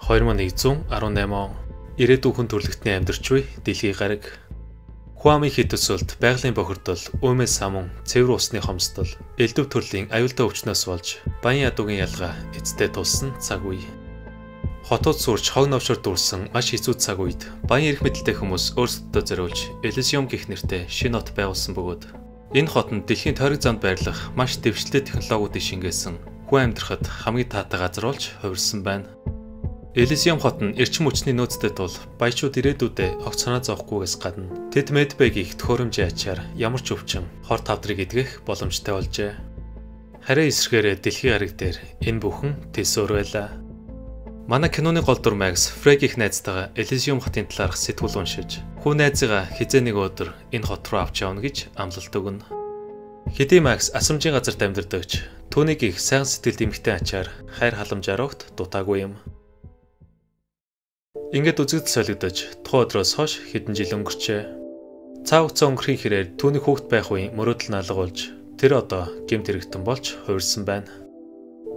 2118 он ирээдүйн хүн төрөлхтний амьдарч буй дэлхий гараг. Хуами хэд төсөлд байгалийн бохирдол, үүмээс самун, цэвэр усны хомсдол, элдв төрлийн аюултай өвчнөөс болж баян ядуугийн ялгаа эцтэй тулсан цаг үе. Хотод сурч хог новшор дүүрсэн маш хэцүү цаг үед баян эрх мэдэлтэй хүмүүс өөрсдөө зориулж Элизиум гэх нэртэй шинэ хот байгуулсан бөгөөд энэ хот нь дэлхийн тойрог замд байрлах маш дэвшилтэй технологиудыг шингээсэн хүн амьдрахад хамгийн таатай газар болж хувирсан байна. Элизиум хот нь эрчим хүчний нөөцтэй тул баячууд ирээдүйдээ огт санаа зовхгүйгээс гадна тэд Медбэгийн төхөөрөмжийн ачаар ямар ч өвчин хор тавдрыг эдгэх боломжтой болжээ. Харин эсрэгээр дэлхийн гариг дээр энэ бүхэн тэсвэр байлаа. Манай киноны гол дүр Макс Фрейгих найзтайгаа Элизиум хотын талаарх сэтгүүл уншиж, хүү найзыгаа хизээ нэг өдөр энэ хот руу авч явна гэж амлалт өгнө. Хэдий Макс асамжийн газарт амьдардагч түүнийг их сайхан сэтгэлд эмхтэй ачаар хайр халамжаар огт дутаагүй юм. Ингээд үзэгдэл солигдож тухайн өдрөөс хойш хэдэн жил өнгөрчээ. Цаа хугацаа өнгөрхийн хэрээр түүний хүүхэд байх үеийн мөрөөдөл наалга болж тэр одоо гэмт хэрэгтэн болж хувирсан байна.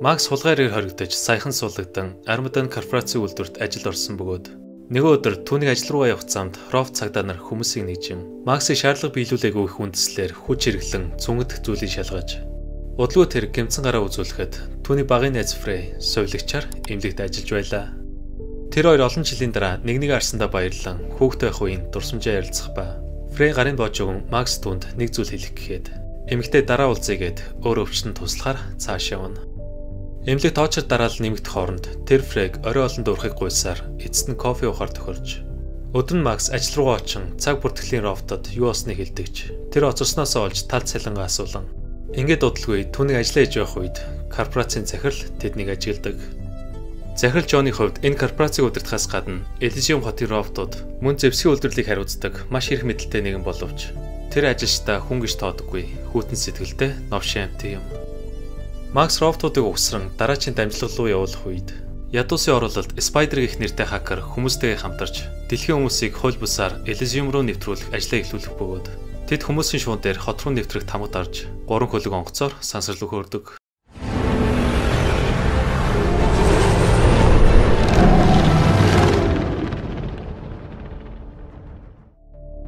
Макс хулгайраар хоригдож саяхан суулгагдан Армадан корпорацийн үйлдвэрт ажил орсон бөгөөд нөгөө өдөр түүнийг ажил руугаа явах замд Рофт цагдаа нар хүмүүсийг нэгжин Максыг шаардлага биелүүлээгүй их хүндэслэлээр хүч хэрэглэн цүнгэд зүйлийг шалгаж удалгүй тэр гэмтсэн гараа үзүүлэхэд түүний багын найз Фрей совилогчаар эмнэлэгт ажиллаж байлаа. Тэр хоёр олон жилийн дараа нэг арсандаа баярлан хүүхдтэй байх үеийн дурсамжаа ярилцах ба Фрей гарын боож өгөн Макс түнд нэг зүйл хэлэх гэхэд эмэгтэй дараа уулзъягээд өөр өвчтөнд туслахаар цааш явна. Эмнэлэг тоочор дараал нэмэгдэх хооронд тэр Фрейг орой олон дуурахыг гуйсаар эцэст нь кофе уухаар тохирч өдөр нь Макс ажил руугаа очин цаг бүртгэлийн Рофтод юу болсныг хэлдэгч тэр оцорсноос олж талд цалингаа асуулан ингээд удалгүй түүнийг ажиллаа хийж байх үед корпорацийн захирал тэднийг ажигладаг. Захирал Джоны хувьд энэ корпорацийг удирдахаас гадна Элизиум хотын Рофтууд мөн зэвсгийн үйлдвэрлэлийг хариуцдаг маш их мэдэлтэй нэгэн боловч тэр ажилчдаа хүн гэж тоодоггүй хүйтэн сэтгэлтэй новшин амт юм. Макс Рофтуудыг угсран дараачийн дамжлага руу явуулах үед ядуусын оруулалт Спайдер гэх нэртэй хакер хүмүүстэйгээ хамтарч дэлхийн хүмүүсийг хууль бусаар Элизиум руу нэвтрүүлэх ажлаа эхлүүлэх бөгөөд тэд хүмүүсийн шуун дээр хот руу нэвтрэх тамгад арж 3 хөлөг онгоцоор сансарлаг хөөрдөг.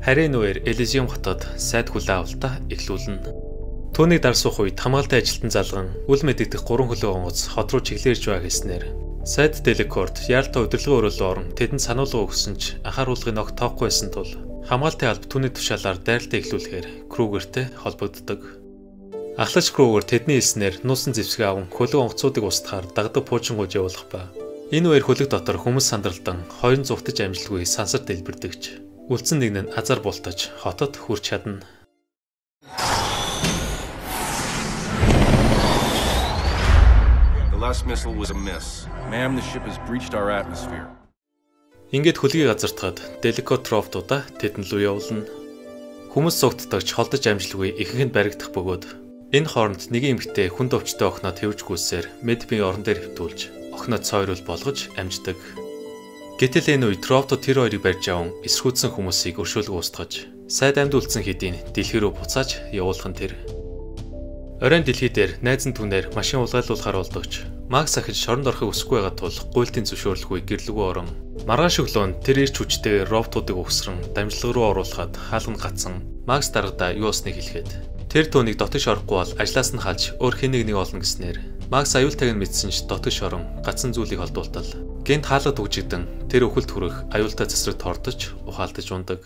Харин нүгээр Элизиум хотод сайд хүлээ авалтаа эхлүүлнэ. Түүнийг дарсуух үед хамгаалалтын ажилтан залган үл мэдэгдэх 3 хөлөг онгоц хот руу чиглэрж байгаа гэснээр сайд Деликорт яаралтай удирдлагын өрөөлөө орон тэдэнд сануулга өгсөн ч анхааруулгын огт тоохгүй байсан тул хамгаалтын алба түүний тушаалаар дайралтаа эхлүүлэхээр Крүүгертэй холбогддог. Ахлагч Крүүгер тэдний хэлснээр нуусан зэвсгээ аван хөлөг онгоцуудыг устгахаар дагдаг пуужингууд явуулах ба энэ үеэр хөлөг дотор хүмүүс сандралдан хоёрын зугтаж амжилтгүй сансар дэлбэрдэгч үлдсэн нэг нь азар бултаж хотод хүрч чадна. The last missile was a miss. Ma'am, the ship has breached our atmosphere. Ингээд хөлгийг газартахад Деликорт Рофтуудаа тэдэнд рүү явуулна. Хүмүүс цугтдагч холдож амжилгүй ихэнх нь баригдах бөгөөд энэ хооронд нэгэн эмэгтэй хүнд өвчтөй охиноо тэрвж гүйсээр Медбийн орон дээр хэвтүүлж охиноо цойрол болгож амждаг. Гэтэл энэ үед Рофтууд тэр хоёрыг барьж аван эсрхүүцсэн хүмүүсийг өршөөлг устгаж сайд амьд үлдсэн хэдийн дэлхий рүү буцааж явуулах нь тэр. Оройн дэлхий дээр найз нь түүнээр машин улгайлуулахаар болдогч Макс ахиж шоронд орохыг хүсэхгүй байгаа тул гуйлтын зөвшөөрлгүй гэрлэгөө орон маргааш өглөө тэр ирч хүчтэй Рофтуудыг угсран дамжлага руу оруулахад хаалганд гацсан Макс дарагдаа юу болсныг хэлэхэд тэр түүнийг дотогш орохгүй бол ажлаас нь халж өөр хэн нэг олно гэснээр Макс аюултайг нь мэдсэн ч дотогш орон гацсан зүйлийг холдуултал гэнт хаалгад үгжигдэн тэр өхөлд хүрэх аюултай цэцрэгт хордож ухаалтаж ундаг.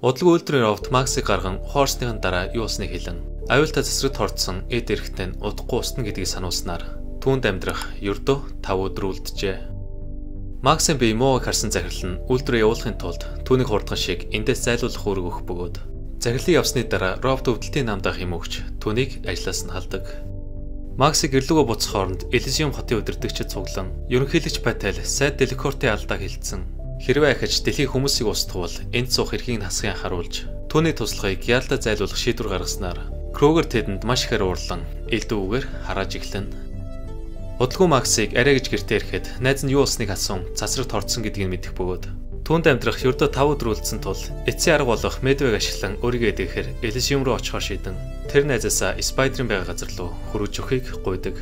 Удалгүй үйлдвэрийн Рофт Максыг гарган Хорсныхын дараа юу болсныг хэлэн аюултай цэцрэгт хордсон эд эрэхтэн удахгүй устна гэдгийг сануулснаар түүнд амьдрах ердөө 5 өдөр үлджээ. Максын бие мууг харсан захирал нь үйлдвэрээ явуулахын тулд түүнийг хурдхан шиг эндээс зайлуулах үүрэг өгөх бөгөөд захирлын явсны дараа Рофт өвдөлтийн намдаа хэм өгч түүнийг ажлаас нь халдаг. Максыг гэрлүүгөө буцах хооронд Элизиум хотын удирдагчид цуглан ерөнхийлөгч Пател сайд Деликортын алдааг хэлсэн. Хэрвээ ахиж дэлхийн хүмүүсийг устгавал энд суух эрхийг нь хасахын харуулж түүний туслахыг яалтаа зайлуулах шийдвэр гаргаснаар Крүүгер тэдэнд маш ихээр уурлан элдвүүгээр харааж эхлэнэ. Удалгүй Максыг арай гэж гэртээ ирэхэд найз нь юу болсныг асуун цацрагт хордсон гэдгийг мэдэх бөгөөд Түүнд амьдрах ердөө 5 өдөр үлдсэн тул эцсийн арга болох Медвэг ашиглан өөрийгөө эдэгээр Элизиум руу очихоор шийдэн тэр найзаасаа Спайдерын байгаа газар руу хөрвж өгөхийг гуйдаг.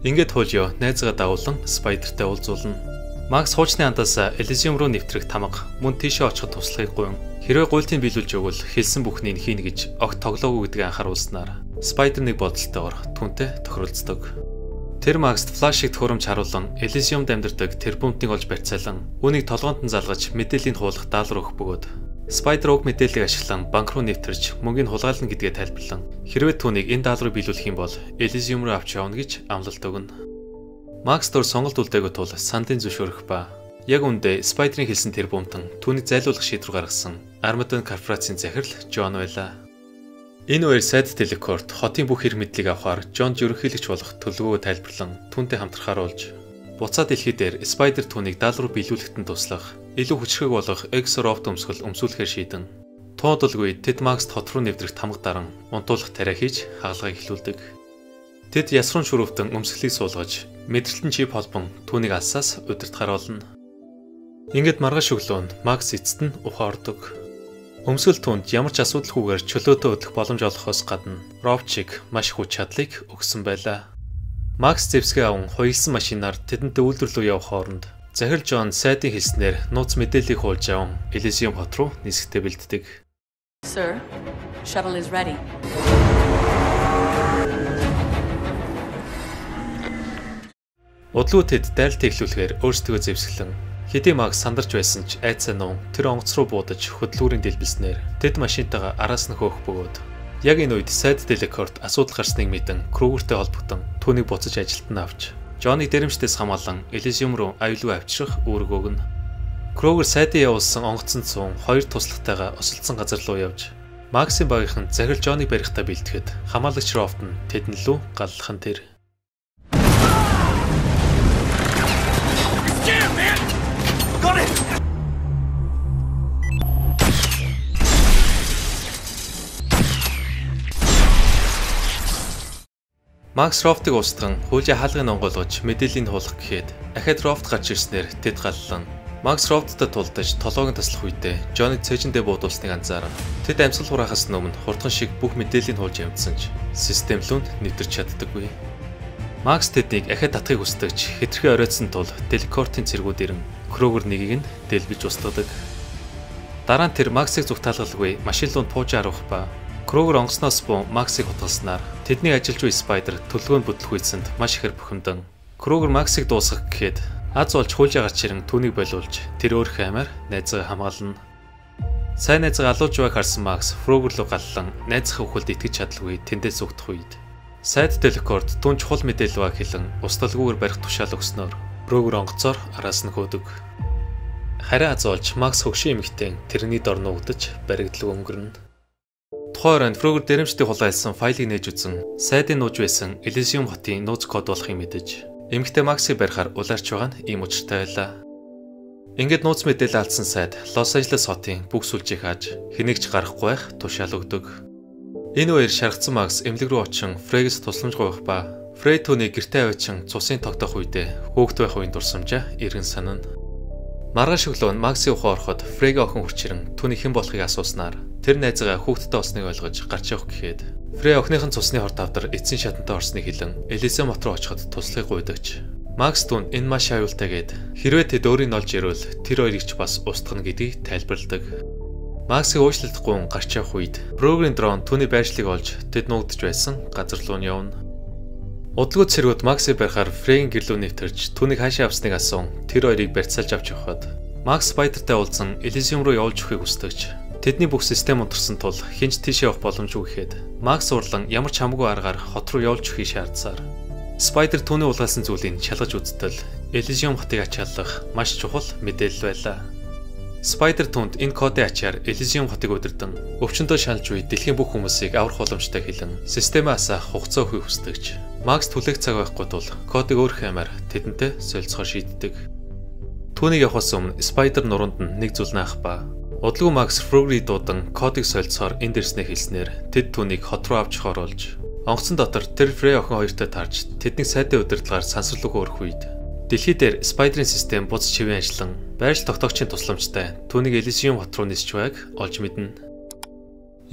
Ингээд Хулио найзгаа дагуулan Спайдертай уулзуулна. Макс хуучны андаасаа Элизиум руу нэвтрэх тамга мөн тийшээ очиход туслахыг гуйн. Хэрвээ гуйлтыг биелүүлж өгвөл хэлсэн бүхнийг хийнэ гэж огт тоглоогүй гэдгийг анхааруулснаар Спайдер нэг бодолтойгоор түүнтэй тохиролцдог. Тэр Макст флашиг төхөөрөмж харуулan Элизиумд амьдардаг тэр бомтыг олж барьцаалан үүнийг толгоонд нь залгаж мэдээллийг хуулах даалгавар өгөх бөгөөд Спайдер уг мэдээллийг ашиглан банк руу нэвтэрч мөнгийг хулгайлна гэдгээ тайлбарлан хэрвээ түүнийг энэ даалгаврыг биелүүлэх юм бол Элизиум руу авч явна гэж амлалт өгнө. Макс дөр сонголт үлдээгөө тул сандын зөвшөөрөх ба яг үндэ Спайдерийн хэлсэн тэр бомтон түүнийг зайлуулах шийдвэр гаргасан Armadan корпорацийн захирал Джон байлаа. Энэ үеэр сайд Телекорт хотын бүх хэрэг мэдлийг авахар Жонд ерөнхийлөгч болох төлөвөө тайлбарлан түүнтэй хамтрахаар болж буцаа дэлхий дээр Спайдер түүнийг даалгавар биелүүлэхэд нь туслах илүү хүчрхэг болох Exorovt өмсгөл өмсүүлэхээр шийдэн туудалгүй тэд Макст хот руу нэвтрэх тамга даран унтуулах тариа хийж хаалгаа эхлүүлдэг. Тэд ясрын шүрүүвтэн өмсгөлийг суулгаж мэдрэлтэн чип холбон түүнийг алсаас удирдахаар болно. Ингээд маргааш өглөө Макс эцэст нь ухаан ордог. Өмсгөл түнд ямар ч асуудалгүйгээр чөлөөтэй өдөх боломж олохоос гадна Ровчиг маш их хүч чадлыг өгсөн байлаа. Макс зэвсгээ аван хуйлсан машинаар тэдэнтэй үйлдвэр рүү явах хооронд захирал Джон сайдын хэлснээр нууц мэдээллийг хуулж аван Элизиум хот руу нисэхдээ бэлддэг. Sir, shuttle is ready. Удлуу тэд дайлт эхлүүлэхээр өөрсдөө зэвсгэлэн хэдий Макс сандарч байсан ч айцаа нуун тэр онгоц руу буудаж хөдөлгүүрийн дэлбэлснээр тэд машинтайгаа араас нь хөөх бөгөөд яг энэ үед сайд Телекорт асуудал гарсныг мэдэн Крогертэй холбогдсон түүнийг буцаж ажилд нь авч Джоныг дэрэмжтээс хамгаалан Элизиум руу аюулгүй авчрах үүрэг өгнө. Крогер сайдын явуулсан онгоцонд суун хоёр туслагтайгаа осолцсон газар руу явж Максийн багийнхан захирал Джоныг барихтаа бэлтгэхэд хамгаалагч Рофт нь тэдэн лүү галлах нь тэр. Макс Рофтыг устган хуулийн хаалгыг онгойлгож мэдээллийг хуулах гэхэд ахад Рофт гарч ирснээр тэд галлан. Макс Рофттой тулдаж толгойг таслах үедээ Джоныг цээжиндээ буудуулсныг анзаарна. Тэд амьсгал хураахаас өмнө хурдхан шиг бүх мэдээллийг хуулж явуулсан ч систем лүүнд нэвтэрч чаддаггүй. Макс тэднийг ахад татахыг хүсдэгч хэтэрхий оройтсон тул Телекортын цэргүүд ирэн Крогер нэгийг нь дэлбэж устгадаг. Дараа нь тэр Максыг зүгтаалгалгүй машин руу пууж аруулах ба Крогер онгоцноос буу Максыг хутгалснаар тэдний ажилч буй Спайдер төлгөөнд бүтлэх үйсэнд маш ихээр бухимдан. Крогер Максыг дуусгах гэхэд аз болж хуулья гарч ирэн түүнийг болиулж тэр өөрийнхөө амиар найзгаа хамгаална. Сайн найзгаа алууж байгааг харсан Макс Крогер руу галлан найзынхаа үхэлд итгэж чадалгүй тэндээс зүгтэх үед сайд Телекорт түн чухал мэдээлэл баг хэлэн устдалгүйгээр барих тушаал өгснөөр Крогер онгоцоор араас нь хөөдөг. Харин аз болж Макс хөгшин эмэгтэй тэрний дор нуугдаж баригдлаг өнгөрнө. Тухайн оройд Крогер дэрэмжтэй хулгайлсан файлыг нээж үзэн сайдын нууж байсан Элизиум хотын нууц код болохыг мэдэж эмэгтэй Максыг барихаар улаарч байгаа нь ийм учиртай байлаа. Ингээд нууц мэдээлэл алдсан сайд Лос Анжелес хотын бүх сүлжээг хааж хэнийгч гарахгүй байх тушаал өгдөг. Энэ үеэр шаргацсан Макс эмнэлэг рүү очин Фрэгс тусламж гуйх ба Фрей түүнийг гэртээ аваачин цусын тогтоох үедээ хөөгд байх үеийн дурсамжаа эргэн санана. Маргааш өглөө Максийн ухаан ороход Фрейгийн охин хурч ирэн түүний хэн болохыг асууснаар тэр найзгаа хүүхдтэй болсныг ойлгож гарч явах гэхэд Фрей охиныхын цусны хорт авдар эцсийн шатантай орсныг хэлэн Элизиум хот руу очиход туслахыг гуйдагч. Макс түн энэ маш аюултай гэд хэрвээ тэд өөрийг олж ирвэл тэр хоёрыг ч бас устгах гэдгийг тайлбарладаг. Максыг уучлалтгүй гарч явах үед Крогерийн дрон түүний байршлыг олж тэд нуугдж байсан газар руу явна. Удалгүй цэргүүд Максыг барихаар Фрейгийн гэрлүү нэвтэрч түүнийг хаашаа авсныг асуун тэр хоёрыг барьцаалж авч явхад Макс Спайдертай уулзсан Элизиум руу явуулж өгөхийг хүсдэгч. Тэдний бүх систем унтарсан тул хинч тийшээ явах боломжгүй гэхэд Макс урлан ямар ч хамаагүй аргаар хот руу явуулж өгөхийг шаардсаар Спайдер түүний улгаалсан зүйлийг шалгаж үзтэл Элизиум хотыг ачааллах маш чухал мэдээлэл байлаа. Спайдер түнд энэ кодын ачаар Элизиум хотыг удирдан өвчнөдөө шаналж буй дэлхийн бүх хүмүүсийг аврах боломжтой хэлэн системээ асаах хугацаа өгөхийг хүсдэгч. Макс түлэх цаг байхгүй тул кодыг өөрөх амаар тэдэнтэй солилцохоор шийддэг. Түүнийг явахаас өмнө Спайдер нуруунд нь нэг зүйл наах ба удалгүй Макс Фрогерийг дуудан кодыг солилцохоор энэ дэрснээ хэлснээр тэд түүнийг хот руу авч хоруулж онгоцон дотор тэр Фрей охин хоёртой тарж тэдний сайдын удирдлагаар сансрал руу өрөх үед Дэлхий дээр Spider-ийн систем буцаж хэвэн ажиллан байршил тогтоогчийн тусламжтай түүнийг Elysium хот руу нисч байгааг олж мэднэ.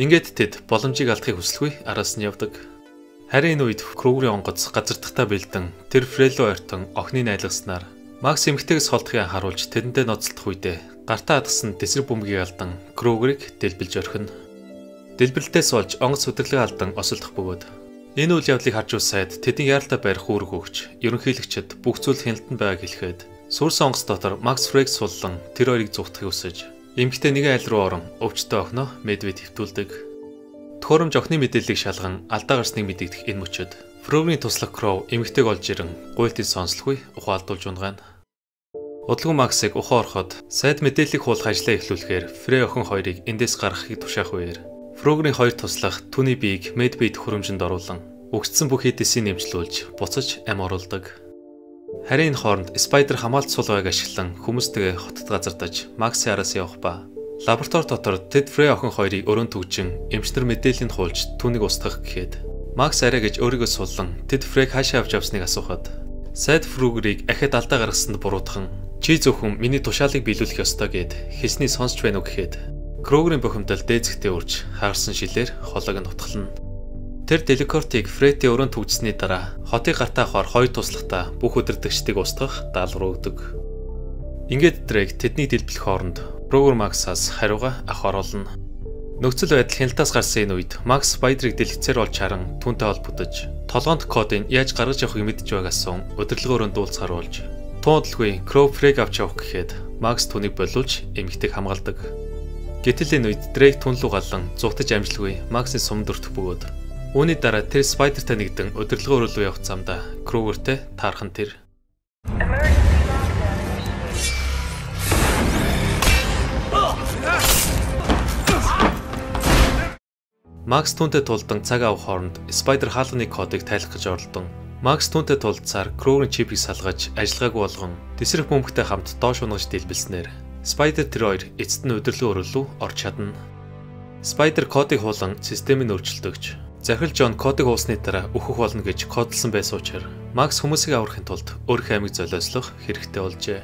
Ингээд тэд боломжийг алдахыг хүсэлгүй араас нь явдаг. Харин энэ үед Kruger-ийн онгоц газардахтаа бэлдэн тэр Frello ойртон охины найлагснаар Макс эмэгтэйгээс холдохыг харуулж тэдэндээ ноцлох үедээ гартаа хадгсан тесрэг бөмбөгийг алдан Kruger-ыг дэлбэлж орхино. Дэлбэрэлтээс болж онгоц үдэрлэг алдан осолдох бөгөөд энэ үйл явдлыг харж усаад тэдний яаралтай байрах үүрэг өгч ерөнхийлөгчд бүх зүйл хяналтанд байгааг хэлэхэд сүрсэн онгоц дотор Макс Фрейг суллан тэр хоёрыг зүгтахыг хүсэж эмэгтэй нэгэн айл руу орон өвчтөе охиноо Медвед хэвтүүлдэг. Төхөөрөмж охины мэдээллийг шалган алдаа гарсныг мэдэгдэх энэ мөчөд Frogны туслах Crow эмэгтэйг олж ирэн гуйлтын сонслохгүй ухаалдуулж унгана. Удалгүй Максыг ухаан ороход сайд мэдээллийг хуулах ажлаа эхлүүлэхээр Frey охин хоёрыг эндээс гаргахыг тушаах үеэр Frogны хоёр туслах түүний биеийг Медвед хөрөмжөнд оруулан өгцсөн бүх эдисийг нэмжлүүлж буцаж ам оруулдаг. Харин энэ хооронд Spider хамгаалт суулгааг ашиглан хүмүүстэйгээ хотод газардаж Максын араас явах ба лаборатори дотор тэд Frey охин хоёрыг өрөөнд түгжин эмчнэр мэдээллийг хуулж түүнийг устгах гэхэд Макс арай гэж өөрийгөө суллан тэд Frey-г хаашаа авч явсныг асуухад сайд Frogерийг ахад алдаа гаргасанд буруутхан чи зөвхөн миний тушаалыг биелүүлэх ёстой гэд хэлсний сонсч байна уу гэхэд Kruger-ийн бухимдал дээцэгтээ үрж хаарсан шилээр хологыг нутгална. Тэр Delacorte-ийг Frey-тэй өрөөнд түгжсэний дараа хотыг гартаа авахаар хоёр туслахтаа бүх удирдагчдыг устгах даалгавар өгдөг. Ингээд Drake тэдний дэлбэлэх хооронд Kruger Max-аас хариугаа авах оруулна. Нөхцөл байдал хяналтаас гарсан энэ үед Макс Spider-ыг дэлгэцээр олж харан түүнтэй холбогдож толгоонд кодыг яаж гаргаж явахыг мэдж байгааг асуун удирдлагын өрөөнд дуулцгаар болж туундалгүй Crow Frey-г авч явах гэхэд Макс түүнийг болиулж эмэгтэйг хамгаалдаг. Гэтэл энэ үед Drake түн лүү галан зугтаж амжилгүй Максийн сумд өртөх бөгөөд үүний дараа тэр Spider-тай нэгдэн удирдлагын өрөө рүү явах замдаа Kruger-тэй таархан тэр Макс түүнтэй тулдан цаг авах хооронд Spider хаалганы кодыг тайлах гэж оролдсон. Макс түүнтэй тулдсаар Kruger-ийн чипийг салгаж ажиллагаагүй болгон тесрэг бөмбөгтэй хамт доош унгаж дэлбэлснээр Spider тэр хоёр эцэст нь удирдлагын өрөө рүү орж чадна. Spider кодыг хуулан системийг өөрчилдөгч. Захирал John кодыг хуусны дараа өөхөх болно гэж кодлсон байсан учраас Макс хүмүүсийг аврахын тулд өөрийнхөө амийг золиослох хэрэгтэй болжээ.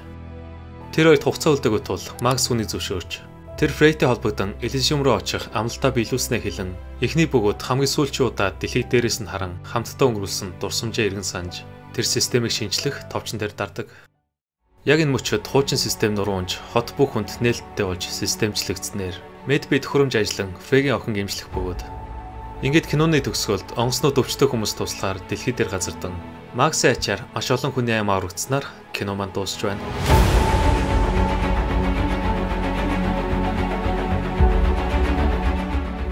Тэр хоёрт хугацаа үлдээгүй тул Макс хүнийг зөвшөөрч тэр Frey-тэй холбогдсон Elysium руу очих амлалтаа биелүүлснээ хэлэн эхний бөгөөд хамгийн сүүлчийн удаа дэлхийг дээрээс нь харан хамтдаа өнгөрүүлсэн дурсамжаа иргэн санаж тэр системийг шинжлэх товчон дээр дардаг. Яг энэ мөчөд хуучин систем нуруунж хот бүх хүнд нээлттэй болж системчлэгдснээр Medved хөрөмж ажиллан Frey-гийн охин гэмшлэх бөгөөд ингээд киноны төгсгөлд онгоцнууд өвчтөе хүмүүс туслахаар дэлхий дээр газардан Максын ачаар маш олон хүний аим аврагдсанаар кино маань дуусч байна.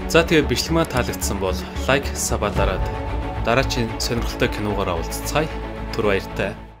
За тэгээ бичлэг маань таалагдсан бол лайк, саб дараад дараачийн сонирхолтой киногоор уулзцгаая. Түр баяртай.